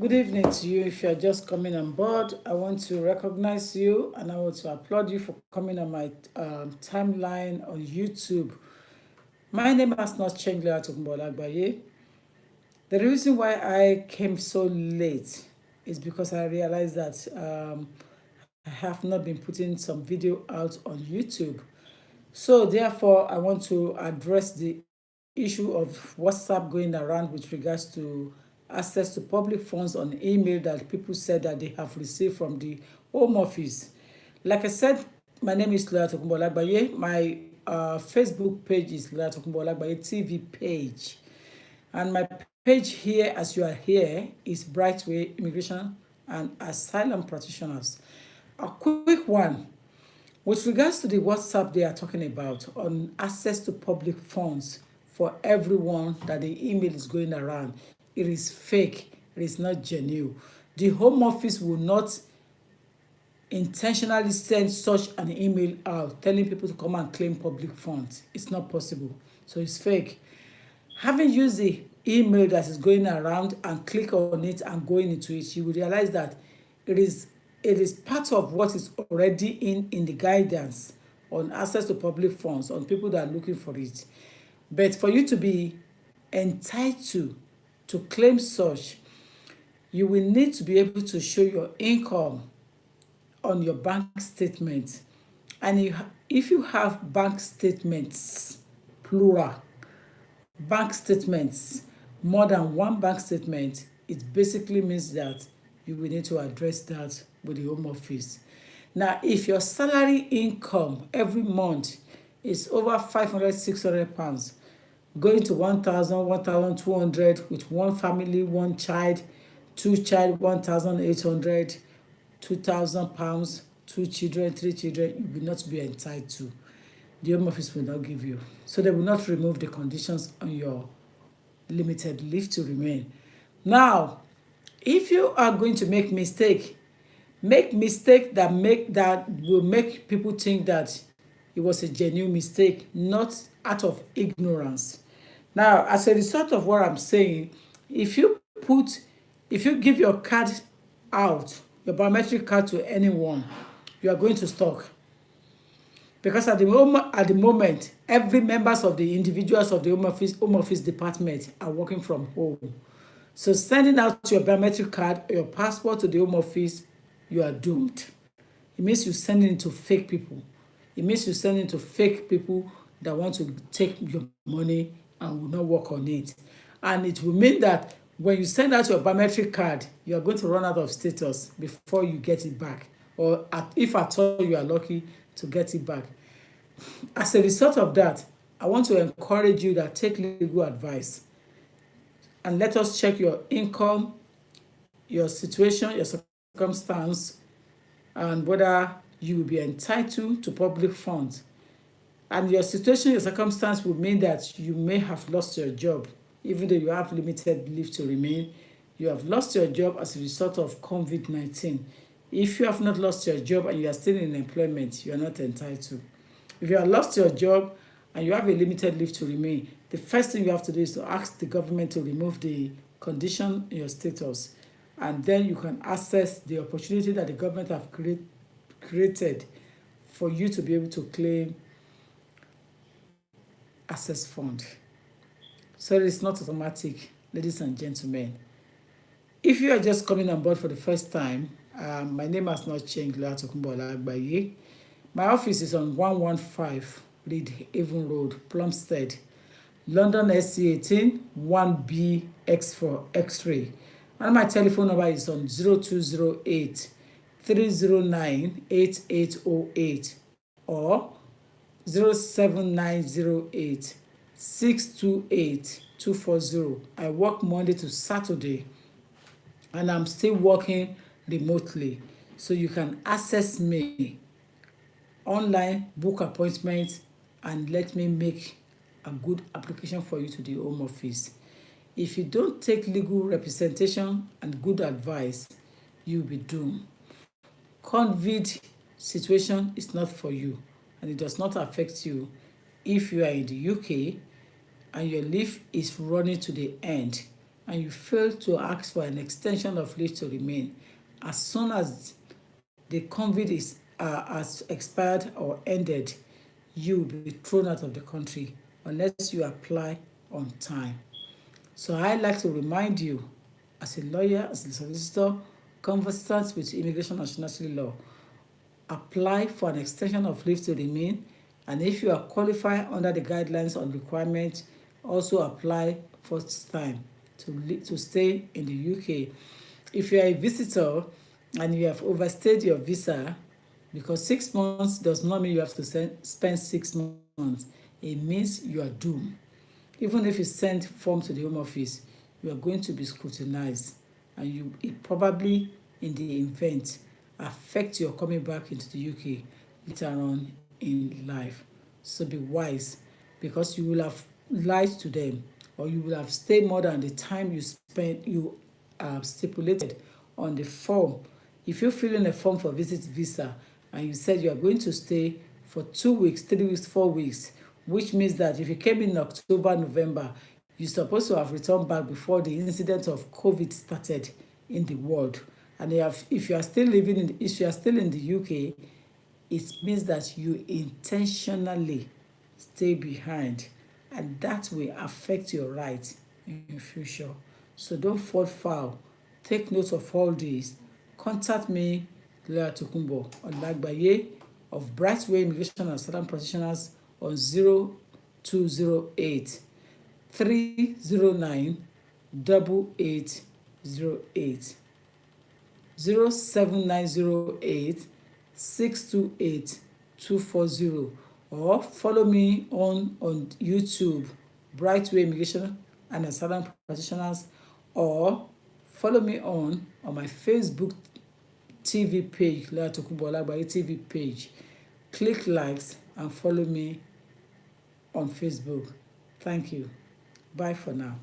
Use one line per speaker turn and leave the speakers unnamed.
Good evening to you. If you are just coming on board, I want to recognize you and I want to applaud you for coming on my timeline on YouTube. My name has not changed, Leah Tokunbola Agbaye. The reason why I came so late is because I realized that I have not been putting some video out on YouTube. So therefore, I want to address the issue of WhatsApp going around with regards to access to public funds on email that people said that they have received from the Home Office. Like I said, my name is Lola Tokunbo Olagbaye. My Facebook page is Lola Tokunbo Olagbaye TV page. And my page here, as you are here, is Brightway Immigration and Asylum Practitioners. A quick one. With regards to the WhatsApp they are talking about on access to public funds for everyone that the email is going around, it is fake. It is not genuine. The Home Office will not intentionally send such an email out telling people to come and claim public funds. It's not possible. So it's fake. Having used the email that is going around and click on it and going into it, you will realize that it is part of what is already in the guidance on access to public funds on people that are looking for it. But for you to be entitled to claim such, you will need to be able to show your income on your bank statement. And if you have bank statements, plural, bank statements, more than one bank statement, it basically means that you will need to address that with the Home Office. Now, if your salary income every month is over 500, 600 pounds, going to 1,000, 1,200 with one family, one child, two child, 1,800, 2,000 pounds, two children, three children, you will not be entitled to. The Home Office will not give you. So they will not remove the conditions on your limited leave to remain. Now, if you are going to make mistake that will make people think that it was a genuine mistake, not out of ignorance. Now, as a result of what I'm saying, if you give your card out, your biometric card to anyone, you are going to stalk. Because at the moment, every members of the individuals of the home office department are working from home. So sending out your biometric card or your passport to the Home Office, you are doomed. It means you sending it to fake people. It means you sending it to fake people that want to take your money and will not work on it. And it will mean that when you send out your biometric card, you are going to run out of status before you get it back. Or if at all you are lucky to get it back. As a result of that, I want to encourage you that take legal advice and let us check your income, your situation, your circumstance, and whether you will be entitled to public funds. And your situation, your circumstance will mean that you may have lost your job, even though you have limited leave to remain. You have lost your job as a result of COVID-19. If you have not lost your job and you are still in employment, you are not entitled. If you have lost your job and you have a limited leave to remain, the first thing you have to do is to ask the government to remove the condition in your status. And then you can access the opportunity that the government have created for you to be able to claim access fund. So it's not automatic, ladies and gentlemen. If you are just coming on board for the first time, my name has not changed, Lola Tokunbo Olagbaye. My office is on 115 Reed Haven Road, Plumstead, London SC18 1BX for X-ray. And my telephone number is on 0208 309 8808 or 07908 628 240. I work Monday to Saturday and I'm still working remotely. So you can access me online, book appointments, and let me make a good application for you to the Home Office. If you don't take legal representation and good advice, you'll be doomed. COVID situation is not for you, and it does not affect you if you are in the UK and your leave is running to the end and you fail to ask for an extension of leave to remain, as soon as the COVID has expired or ended, you will be thrown out of the country unless you apply on time. So I like to remind you, as a lawyer, as a solicitor, conversant with immigration and nationality law, apply for an extension of leave to remain, and if you are qualified under the guidelines on requirement, also apply first time to stay in the UK. If you are a visitor and you have overstayed your visa, because 6 months does not mean you have to spend 6 months, it means you are doomed. Even if you send form to the Home Office, you are going to be scrutinized, and it probably, in the event, affect your coming back into the UK later on in life. So be wise, because you will have lied to them, or you will have stayed more than the time you stipulated on the form. If you fill in a form for visit visa and you said you are going to stay for 2 weeks, 3 weeks, 4 weeks, which means that if you came in October, November, you're supposed to have returned back before the incident of COVID started in the world. And if you are still in the UK, it means that you intentionally stay behind, and that will affect your rights in future. So don't fall foul. Take note of all these. Contact me, Lawyer Tokunbo Olagbaye of Brightway Immigration and Asylum Practitioners on 0208 309 8808, 07908 628 240, or follow me on YouTube, Brightway Immigration and Asylum Practitioners, or follow me on my Facebook TV page, Lawyer Tokunbo Olagbaye TV page. Click likes and follow me on Facebook. Thank you. Bye for now.